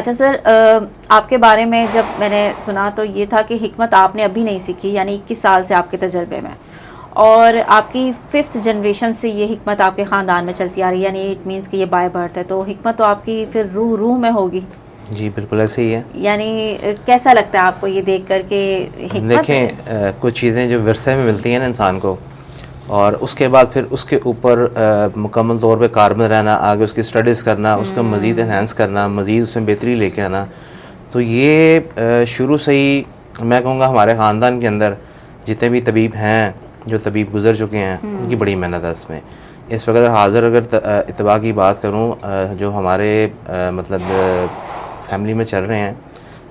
اچھا سر، آپ کے بارے میں جب میں نے سنا تو یہ تھا کہ حکمت آپ نے ابھی نہیں سیکھی، یعنی 21 سال سے آپ کے تجربے میں، اور آپ کی 5th جنریشن سے یہ حکمت آپ کے خاندان میں چلتی آ رہی ہے، یعنی اٹ مینس کہ یہ بائی برتھ ہے، تو حکمت تو آپ کی پھر روح میں ہوگی. جی بالکل ایسے ہی ہے. یعنی کیسا لگتا ہے آپ کو یہ دیکھ کر کہ حکمت؟ دیکھیں کچھ چیزیں جو ورثے میں ملتی ہیں نا انسان کو، اور اس کے بعد پھر اس کے اوپر مکمل طور پہ کاربن رہنا، آگے اس کی اسٹڈیز کرنا، اس کا مزید انہینس کرنا، مزید اس میں بہتری لے کے آنا، تو یہ شروع سے ہی میں کہوں گا ہمارے خاندان کے اندر جتنے بھی طبیب ہیں، جو طبیب گزر چکے ہیں، ان کی بڑی محنت ہے اس میں. اس وقت حاضر اگر اتباع کی بات کروں، جو ہمارے مطلب فیملی میں چل رہے ہیں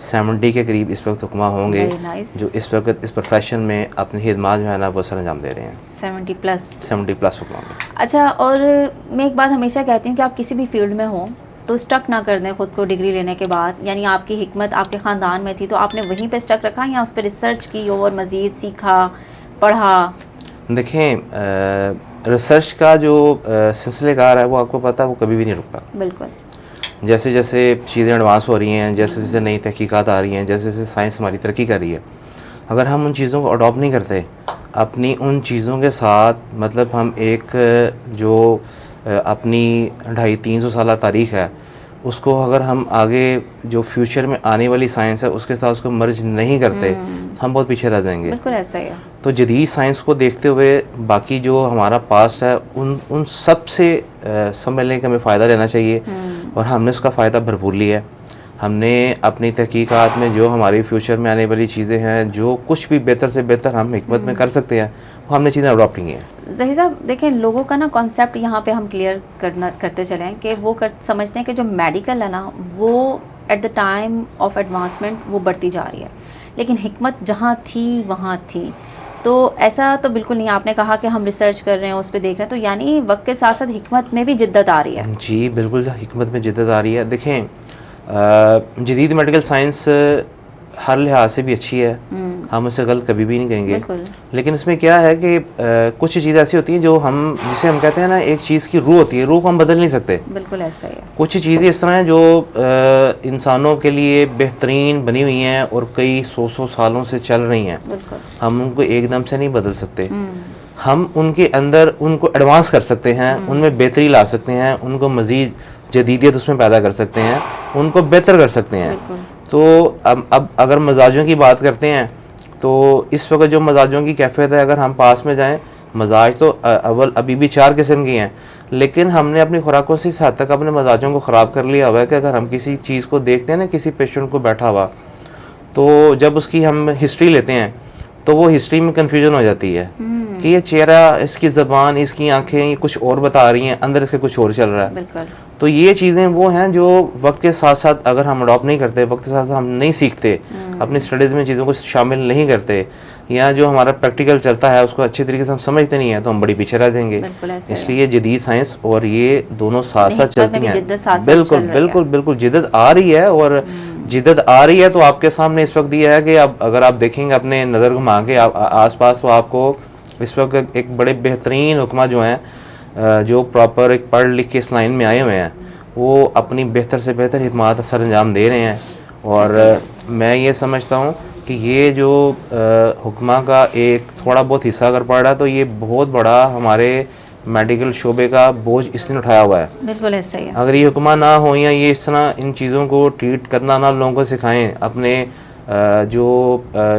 70 کے قریب اس وقت حکماں ہوں گے جو اس وقت اس پروفیشن میں اپنی خدمات جو ہے نا وہ سر انجام دے رہے ہیں. 70 پلس حکماں میں. اچھا، اور میں ایک بات ہمیشہ کہتی ہوں کہ آپ کسی بھی فیلڈ میں ہوں تو اسٹک نہ کر دیں خود کو ڈگری لینے کے بعد. یعنی آپ کی حکمت آپ کے خاندان میں تھی تو آپ نے وہیں پہ اسٹک رکھا یا اس پہ ریسرچ کی اور مزید سیکھا، پڑھا؟ دیکھیں ریسرچ کا جو سلسلے کار ہے وہ آپ کو پتہ ہے وہ کبھی بھی نہیں رکتا. بالکل. جیسے جیسے چیزیں ایڈوانس ہو رہی ہیں، جیسے جیسے نئی تحقیقات آ رہی ہیں، جیسے جیسے سائنس ہماری ترقی کر رہی ہے، اگر ہم ان چیزوں کو اڈاپٹ نہیں کرتے اپنی ان چیزوں کے ساتھ، مطلب ہم ایک جو اپنی 250-300 سالہ تاریخ ہے اس کو اگر ہم آگے جو فیوچر میں آنے والی سائنس ہے اس کے ساتھ اس کو مرج نہیں کرتے ہم بہت پیچھے رہ جائیں گے. بالکل ایسا ہی ہے. تو جدید سائنس کو دیکھتے ہوئے باقی جو ہمارا پاسٹ ہے ان سب سے سنبھلنے کا ہمیں فائدہ لینا چاہیے، اور ہم نے اس کا فائدہ بھرپور لیا ہے. ہم نے اپنی تحقیقات میں جو ہماری فیوچر میں آنے والی چیزیں ہیں، جو کچھ بھی بہتر سے بہتر ہم حکمت میں کر سکتے ہیں، وہ ہم نے چیزیں اڈاپٹ کی ہیں. ظہیر صاحب دیکھیں، لوگوں کا نا کانسیپٹ یہاں پہ ہم کلیئر کرتے چلیں کہ وہ سمجھتے ہیں کہ جو میڈیکل ہے نا وہ at the time of advancement وہ بڑھتی جا رہی ہے، لیکن حکمت جہاں تھی وہاں تھی. تو ایسا تو بالکل نہیں. آپ نے کہا کہ ہم ریسرچ کر رہے ہیں، اس پہ دیکھ رہے ہیں، تو یعنی وقت کے ساتھ ساتھ حکمت میں بھی جدت آ رہی ہے. جی بالکل حکمت میں جدت آ رہی ہے. دیکھیں جدید میڈیکل سائنس ہر لحاظ سے بھی اچھی ہے، ہم اسے غلط کبھی بھی نہیں کہیں گے. لیکن اس میں کیا ہے کہ کچھ چیزیں ایسی ہوتی ہیں جو جسے ہم کہتے ہیں نا ایک چیز کی روح ہوتی ہے، روح کو ہم بدل نہیں سکتے. بالکل ایسا ہی ہے. کچھ چیزیں اس طرح ہیں جو انسانوں کے لیے بہترین بنی ہوئی ہیں اور کئی 100 سالوں سے چل رہی ہیں، ہم ان کو ایک دم سے نہیں بدل سکتے. ہم ان کے اندر ان کو ایڈوانس کر سکتے ہیں، ان میں بہتری لا سکتے ہیں، ان کو مزید جدیدیت اس میں پیدا کر سکتے ہیں، ان کو بہتر کر سکتے ہیں. تو اب اگر مزاجوں کی بات کرتے ہیں تو اس وقت جو مزاجوں کی کیفیت ہے، اگر ہم پاس میں جائیں، مزاج تو اول ابھی بھی 4 قسم کی ہیں، لیکن ہم نے اپنی خوراکوں سے اس حد تک اپنے مزاجوں کو خراب کر لیا ہوا ہے کہ اگر ہم کسی چیز کو دیکھتے ہیں نا، کسی پیشنٹ کو بیٹھا ہوا، تو جب اس کی ہم ہسٹری لیتے ہیں تو وہ ہسٹری میں کنفیوژن ہو جاتی ہے کہ یہ چہرہ، اس کی زبان، اس کی آنکھیں یہ کچھ اور بتا رہی ہیں، اندر اس کے کچھ اور چل رہا ہے. تو یہ چیزیں وہ ہیں جو وقت کے ساتھ ساتھ اگر ہم اڈاپٹ نہیں کرتے، وقت کے ساتھ ساتھ ہم نہیں سیکھتے، اپنی اسٹڈیز میں چیزوں کو شامل نہیں کرتے، یا جو ہمارا پریکٹیکل چلتا ہے اس کو اچھے طریقے سے ہم سمجھتے نہیں ہیں، تو ہم بڑی پیچھے رہ جائیں گے. اس لیے جدید سائنس اور یہ دونوں ساتھ ساتھ چلتی ہیں. بالکل بالکل بالکل جدت آ رہی ہے، اور جدت آ رہی ہے تو آپ کے سامنے اس وقت یہ ہے کہ اب اگر آپ دیکھیں گے اپنے نظر گھما کے آس پاس، تو آپ کو اس وقت ایک بڑے بہترین حکمہ جو ہیں، جو پراپر ایک پڑھ لکھ کے اس لائن میں آئے ہوئے ہیں، وہ اپنی بہتر سے بہتر خدمات سر انجام دے رہے ہیں. اور میں یہ سمجھتا ہوں کہ یہ جو حکمہ کا ایک تھوڑا بہت حصہ اگر پڑ رہا ہے تو یہ بہت بڑا ہمارے میڈیکل شعبے کا بوجھ اس نے اٹھایا ہوا ہے. بالکل ایسا ہی ہے. اگر یہ حکمہ نہ ہوں یا یہ اس طرح ان چیزوں کو ٹریٹ کرنا نہ لوگوں کو سکھائیں، اپنے جو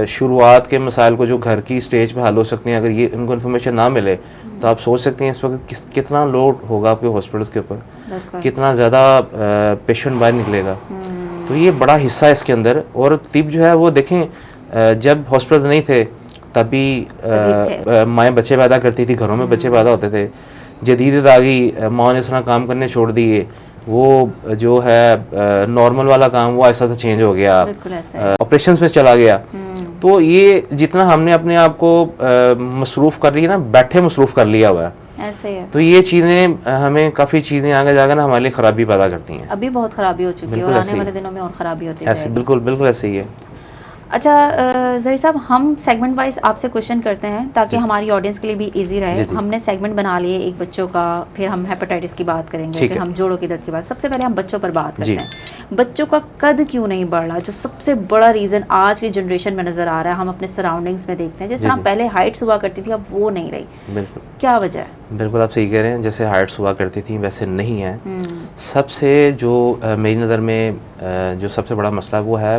شروعات کے مسائل کو جو گھر کی سٹیج پہ حل ہو سکتے ہیں، اگر یہ ان کو انفارمیشن نہ ملے تو آپ سوچ سکتے ہیں اس وقت کتنا لوڈ ہوگا آپ کے ہاسپٹلس کے اوپر، کتنا زیادہ پیشنٹ باہر نکلے گا. تو یہ بڑا حصہ ہے اس کے اندر. اور طب جو ہے وہ دیکھیں، جب ہاسپٹلز نہیں تھے تبھی مائیں بچے پیدا کرتی تھی، گھروں میں بچے پیدا ہوتے تھے. جدیدت آ گئی، ماں نے اس طرح کام کرنے چھوڑ دیے، وہ جو ہے نارمل والا کام وہ ایسا چینج ہو گیا، آپریشنز میں چلا گیا. تو یہ جتنا ہم نے اپنے آپ کو مصروف کر لی ہے نا، بیٹھے مصروف کر لیا ہوا ہے، تو یہ چیزیں ہمیں کافی چیزیں آگے جا کر نا ہمارے لیے خرابی پیدا کرتی ہیں. ابھی بہت خرابی ہو چکی ہے اور آنے والے دنوں میں اور خرابی ہوتی ہے. بالکل بالکل ایسے ہی ہے. اچھا ظہیر صاحب، ہم سیگمنٹ وائز آپ سے کوشچن کرتے ہیں تاکہ ہماری آڈینس کے لیے بھی ایزی رہے. ہم نے سیگمنٹ بنا لیے ایک بچوں کا، پھر ہم ہیپاٹائٹس کی بات کریں گے، پھر ہم جوڑوں کی درد کی بات. سب سے پہلے ہم بچوں پر بات کرتے ہیں. بچوں کا قد کیوں نہیں بڑھ رہا؟ جو سب سے بڑا ریزن آج کی جنریشن میں نظر آ رہا ہے، ہم اپنے سراؤنڈنگس میں دیکھتے ہیں جس طرح پہلے ہائٹس ہوا کرتی تھی اب وہ نہیں رہی. بالکل کیا وجہ ہے؟ بالکل آپ صحیح کہہ رہے ہیں. جیسے ہائٹس ہوا کرتی تھیں ویسے نہیں ہیں. سب سے جو میری نظر میں جو سب سے بڑا مسئلہ وہ ہے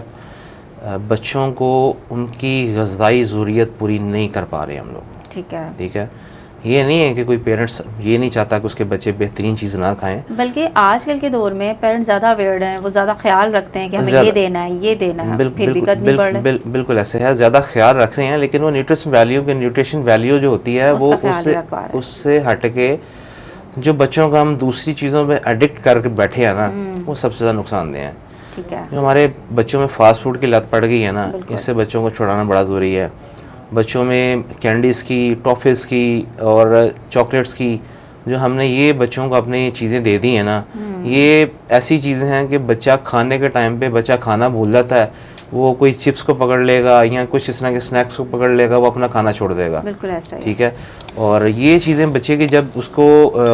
بچوں کو ان کی غذائی ضروریت پوری نہیں کر پا رہے ہم لوگ. ٹھیک ہے. یہ نہیں ہے کہ کوئی پیرنٹس یہ نہیں چاہتا کہ اس کے بچے بہترین چیز نہ کھائیں، بلکہ آج کل کے دور میں پیرنٹس زیادہ اویئرڈ ہیں، وہ زیادہ خیال رکھتے ہیں کہ ہمیں یہ دینا ہے یہ دینا ہے، پھر بھی قد نہیں بڑھ رہے. بالکل ایسے ہے، زیادہ خیال رکھ رہے ہیں لیکن وہ نیوٹریشن ویلیو جو ہوتی ہے وہ اس سے ہٹ کے جو بچوں کو ہم دوسری چیزوں پہ ایڈکٹ کر کے بیٹھے ہیں نا، وہ سب سے زیادہ نقصان دہ ہیں. ٹھیک ہے. جو ہمارے بچوں میں فاسٹ فوڈ کی لت پڑ گئی ہے نا، اس سے بچوں کو چھڑانا بڑا ضروری ہے. بچوں میں کینڈیز کی، ٹافیز کی اور چاکلیٹس کی جو ہم نے یہ بچوں کو اپنی چیزیں دے دی ہیں نا، یہ ایسی چیزیں ہیں کہ بچہ کھانے کے ٹائم پہ بچہ کھانا بھول جاتا ہے، وہ کوئی چپس کو پکڑ لے گا یا کچھ اس طرح کے اسنیکس کو پکڑ لے گا، وہ اپنا کھانا چھوڑ دے گا. بالکل ایسا ہی. ٹھیک ہے. اور یہ چیزیں بچے کی جب اس کو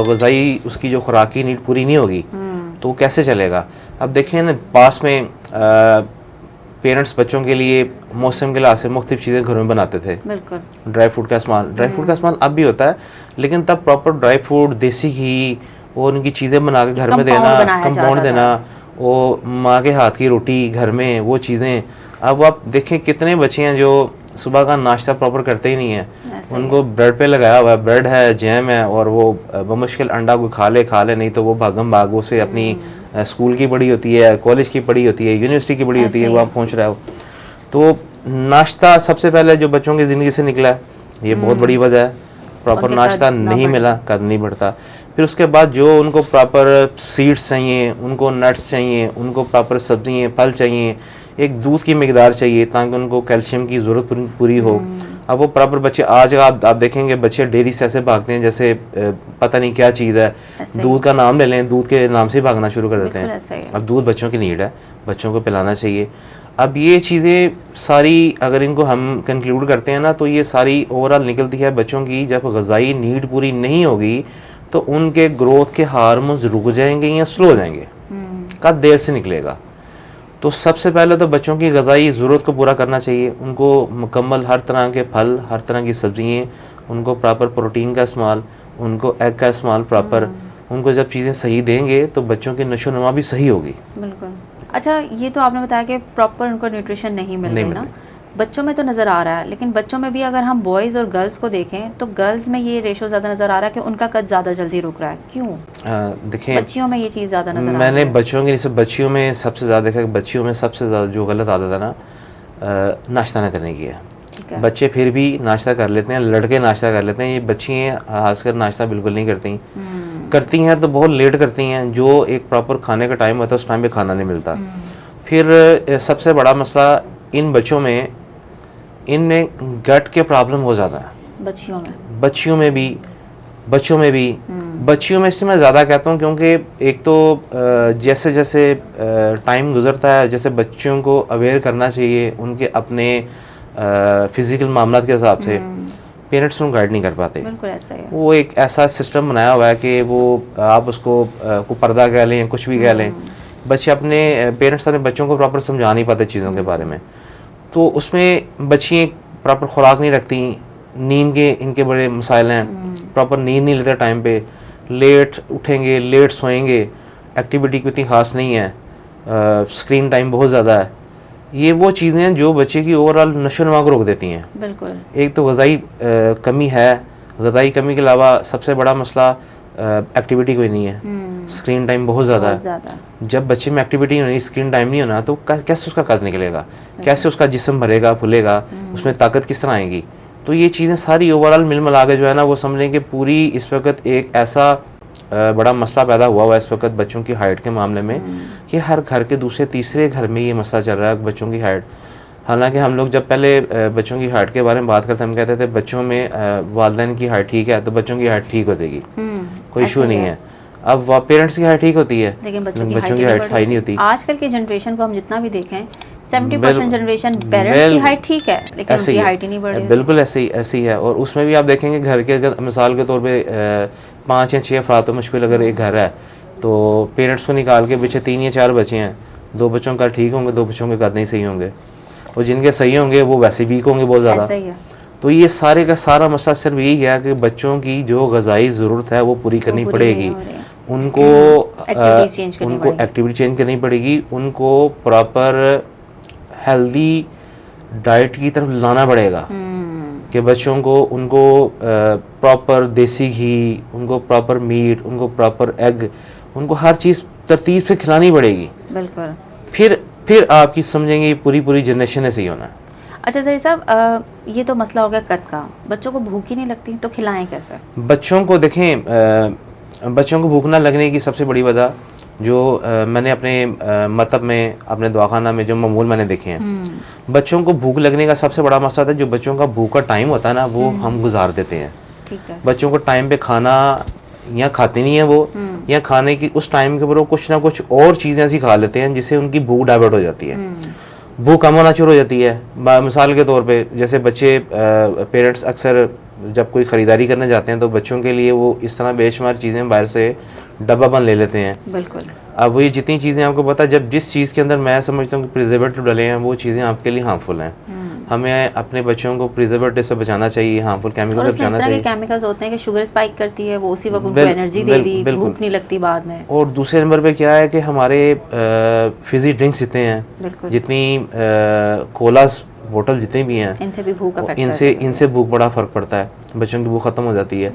غذائی اس کی جو خوراکی نیڈ پوری نہیں ہوگی تو کیسے چلے گا؟ اب دیکھیں نا، پاس میں پیرنٹس بچوں کے لیے موسم کے لحاظ سے مختلف چیزیں گھروں میں بناتے تھے. بالکل. ڈرائی فروٹ کا استعمال اب بھی ہوتا ہے، لیکن تب پراپر ڈرائی فروٹ، دیسی گھی اور ان کی چیزیں بنا کے گھر میں دینا، کمپاؤنڈ دینا، وہ ماں کے ہاتھ کی روٹی گھر میں، وہ چیزیں. اب آپ دیکھیں کتنے بچے ہیں جو صبح کا ناشتہ پراپر کرتے ہی نہیں ہیں، ان کو بریڈ پہ لگایا ہوا ہے، بریڈ ہے، جیم ہے، اور وہ بمشکل انڈا کو کھا لے نہیں تو وہ بھاگم بھاگوں سے اپنی اسکول کی پڑھی ہوتی ہے، کالج کی پڑھی ہوتی ہے، یونیورسٹی کی پڑھی ہوتی ہے، وہ آپ پہنچ رہا ہو. تو ناشتہ سب سے پہلے جو بچوں کی زندگی سے نکلا ہے، یہ بہت بڑی وجہ ہے. پراپر ناشتہ نہیں ملا، قد نہیں بڑھتا. پھر اس کے بعد جو ان کو پراپر سیڈس چاہیے، ان کو نٹس چاہیے، ان کو پراپر سبزیاں، پھل چاہیے، ایک دودھ کی مقدار چاہیے تاکہ ان کو کیلشیم کی ضرورت پوری ہو. اب وہ پراپر بچے آج آپ دیکھیں گے بچے ڈیری سے ایسے بھاگتے ہیں جیسے پتہ نہیں کیا چیز ہے. دودھ کا نام لے لیں، دودھ کے نام سے ہی بھاگنا شروع کر دیتے ہیں. اب دودھ بچوں کی نیڈ ہے، بچوں کو پلانا چاہیے. اب یہ چیزیں ساری اگر ان کو ہم کنکلوڈ کرتے ہیں نا تو یہ ساری اوور آل نکلتی ہے بچوں کی جب غذائی نیڈ پوری نہیں ہوگی تو ان کے گروتھ کے ہارمونز رک جائیں گے یا سلو ہو جائیں گے، قد دیر سے نکلے گا. تو سب سے پہلے تو بچوں کی غذائی ضرورت کو پورا کرنا چاہیے. ان کو مکمل ہر طرح کے پھل، ہر طرح کی سبزیاں، ان کو پراپر پروٹین کا استعمال، ان کو ایگ کا استعمال پراپر. ان کو جب چیزیں صحیح دیں گے تو بچوں کی نشو و نما بھی صحیح ہوگی. بالکل. اچھا، یہ تو آپ نے بتایا کہ پراپر ان کو نیوٹریشن نہیں مل رہی نا، بچوں میں تو نظر آ رہا ہے، لیکن بچوں میں بھی اگر ہم بوائز اور گرلز کو دیکھیں تو گرلز میں یہ ریشو زیادہ نظر آ رہا ہے کہ ان کا قد زیادہ جلدی رک رہا ہے. کیوں؟ دیکھیں بچیوں میں یہ چیز زیادہ نظر آ رہی ہے. میں نے بچوں کے لیے بچیوں میں سب سے زیادہ دیکھا کہ بچیوں میں سب سے زیادہ جو غلط عادت ہے نا، ناشتہ نہ کرنے کی ہے. بچے پھر بھی ناشتہ کر لیتے ہیں، لڑکے ناشتہ کر لیتے ہیں، یہ بچیاں خاص کر ناشتہ بالکل نہیں کرتی ہیں تو بہت لیٹ کرتی ہیں. جو ایک پراپر کھانے کا ٹائم ہوتا ہے اس ٹائم پہ کھانا نہیں ملتا. پھر سب سے بڑا مسئلہ ان بچوں میں، ان میں گٹ کے پرابلم ہو جاتا ہے. بچیوں میں بھی بچیوں میں اس سے میں زیادہ کہتا ہوں کیونکہ ایک تو جیسے جیسے ٹائم گزرتا ہے، جیسے بچوں کو اویئر کرنا چاہیے ان کے اپنے فزیکل معاملات کے حساب سے، پیرنٹس ان کو گائیڈ نہیں کر پاتے. وہ ایک ایسا سسٹم بنایا ہوا ہے کہ وہ آپ اس کو پردہ کہہ لیں، کچھ بھی کہہ لیں، بچے اپنے پیرنٹس اپنے بچوں کو پراپر سمجھا نہیں پاتے چیزوں کے بارے میں. تو اس میں بچیاں پراپر خوراک نہیں رکھتی، نیند کے ان کے بڑے مسائل ہیں، پراپر نیند نہیں لیتے ٹائم پہ، لیٹ اٹھیں گے، لیٹ سوئیں گے، ایکٹیویٹی کوئی اتنی خاص نہیں ہے، اسکرین ٹائم بہت زیادہ ہے. یہ وہ چیزیں ہیں جو بچے کی اوور آل نشو و نما کو روک دیتی ہیں. بالکل. ایک تو غذائی کمی ہے، غذائی کمی کے علاوہ سب سے بڑا مسئلہ ایکٹیویٹی کوئی نہیں ہے، اسکرین ٹائم بہت زیادہ ہے. جب بچے میں ایکٹیویٹی نہیں، اسکرین ٹائم نہیں ہونا تو کیسے اس کا قد نکلے گا، کیسے اس کا جسم بھرے گا، پھلے گا، اس میں طاقت کس طرح آئے گی. تو یہ چیزیں ساری اوور آل مل ملا کے جو ہے نا وہ سمجھیں کہ پوری اس وقت ایک ایسا بڑا مسئلہ پیدا ہوا ہے اس وقت بچوں کی ہائٹ کے معاملے میں کہ ہر گھر کے دوسرے تیسرے گھر میں یہ مسئلہ چل رہا ہے بچوں کی ہائٹ. حالانکہ ہم لوگ جب پہلے بچوں کی ہائٹ کے بارے میں بات کرتے ہم کہتے تھے بچوں میں والدین کی ہائٹ ٹھیک ہے تو بچوں کی ہائٹ ٹھیک ہو جائے گی، کوئی ایشو نہیں ہے. اب پیرنٹس کی ہائٹ ٹھیک ہوتی ہے لیکن بچوں کی ہائٹ ہائی نہیں ہوتی. آج کل کی جنریشن کو ہم جتنا بھی دیکھیں 70% جنریشن پیرنٹس کی ہائٹ ٹھیک ہے لیکن ان کی ہائٹ ہی نہیں بڑھ رہی. بالکل ایسے ہی ہے. اور اس میں بھی آپ دیکھیں گے گھر کے اگر مثال کے طور پہ 5 یا 6 افراد مشکل اگر ایک گھر ہے تو پیرنٹس کو نکال کے پیچھے 3 یا 4 بچے ہیں, 2 بچوں کا ٹھیک ہوں گے, 2 بچوں کے قد نہیں صحیح ہوں گے, اور جن کے صحیح ہوں گے وہ ویسے ویک ہوں گے بہت زیادہ. تو یہ سارے کا سارا مسئلہ صرف یہی ہے کہ بچوں کی جو غذائی ضرورت ہے وہ پوری کرنی پڑے گی, ان کو ایکٹیویٹی چینج کرنی پڑے گی, ان کو پراپر ہیلدی ڈائٹ کی طرف لانا پڑے گا کہ بچوں کو ان کو پراپر دیسی گھی, ان کو پراپر میٹ, ان کو پراپر ایگ, ان کو ہر چیز ترتیب سے کھلانی پڑے گی. بالکل. پھر آپ کی سمجھیں گے پوری جنریشن ایسے ہی ہونا ہے. اچھا ظہیر صاحب, یہ تو مسئلہ ہو گیا قد کا, بچوں کو بھوک ہی نہیں لگتی تو کھلائیں کیسے؟ بچوں کو دیکھیں, بچوں کو بھوک نہ لگنے کی سب سے بڑی وجہ جو میں نے اپنے مطلب میں اپنے دواخانہ میں جو معمول میں نے دیکھے ہیں, بچوں کو بھوک لگنے کا سب سے بڑا مسئلہ تھا جو بچوں کا بھوک کا ٹائم ہوتا ہے نا وہ ہم گزار دیتے ہیں. بچوں کو ٹائم پہ کھانا یا کھاتے نہیں ہیں وہ, یا کھانے کی اس ٹائم کے اوپر وہ کچھ نہ کچھ اور چیزیں ایسی کھا لیتے ہیں جس سے ان کی بھوک ڈائیورٹ ہو جاتی ہے, بھوک کم ہونا شروع ہو جاتی ہے. مثال کے طور پہ جیسے بچے پیرنٹس اکثر جب کوئی خریداری کرنے جاتے ہیں تو بچوں کے لیے وہ اس طرح بے شمار چیزیں باہر سے ڈبہ بند لے لیتے ہیں. بالکل. اب وہ یہ جتنی چیزیں آپ کو پتہ, جب جس چیز کے اندر میں سمجھتا ہوں کہ پریزرویٹو ڈلے ہیں وہ چیزیں آپ کے لیے ہارمفل ہیں. ہمیں اپنے بچوں کو پریزرویٹو سے بچانا چاہیے, ہارمفل کیمیکل سے بچانا چاہیے. کیمیکلز ہوتے ہیں کہ شوگر اسپائک کرتی ہے, وہ اسی وقت ان کو انرجی دے دی, بھوک نہیں لگتی بعد میں. اور دوسرے نمبر پہ کیا ہے کہ ہمارے فزی ڈرنکس جتنے ہیں, جتنی کولاس بوٹل جتنے بھی ہیں, ان سے بھی بھوک ان سے بھوک بڑا فرق پڑتا ہے, بچوں کی بھوک ختم ہو جاتی ہے.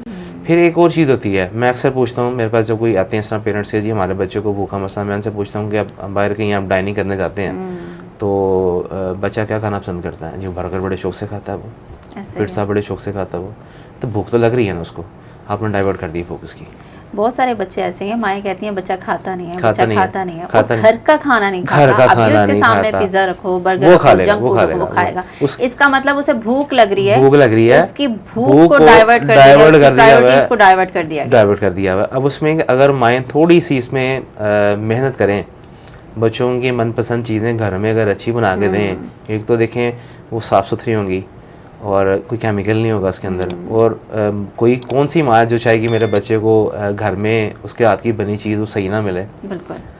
پھر ایک اور چیز ہوتی ہے, میں اکثر پوچھتا ہوں میرے پاس جب کوئی آتے ہیں اس طرح پیرنٹس سے, جی ہمارے بچے کو بھوکا مسئلہ, میں ان سے پوچھتا ہوں کہ اب باہر کہیں آپ ڈائننگ کرنے جاتے ہیں تو بچہ کیا کھانا پسند کرتا ہے؟ جی برگر بڑے شوق سے کھاتا ہے, وہ پیزا بڑے شوق سے کھاتا ہے, وہ تو بھوک تو لگ رہی ہے نا اس کو, آپ نے ڈائیورٹ کر دی بھوک اس کی. بہت سارے بچے ایسے ہیں, مائیں کہتی ہیں بچہ کھاتا نہیں ہے, بچہ کھاتا نہیں ہے, گھر کا کھانا نہیں کھاتا. ابھی اس کے سامنے پیزا رکھو, برگر رکھو, جنک فوڈ رکھو, وہ کھائے گا. اس کا مطلب اسے بھوک لگ رہی ہے, اس کی بھوک کو ڈائیورٹ کر دیا, اس کی پرائورٹیز کو ڈائیورٹ کر دیا ہوا. اب اس میں اگر مائیں تھوڑی سی اس میں محنت کریں, بچوں کی من پسند چیزیں گھر میں اگر اچھی بنا کے دیں, ایک تو دیکھیں وہ صاف ستھری ہوں گی اور کوئی کیمیکل نہیں ہوگا اس کے اندر, اور کون سی ماں جو چاہے گی میرے بچے کو گھر میں اس کے ہاتھ کی بنی چیز وہ صحیح نہ ملے. بالکل.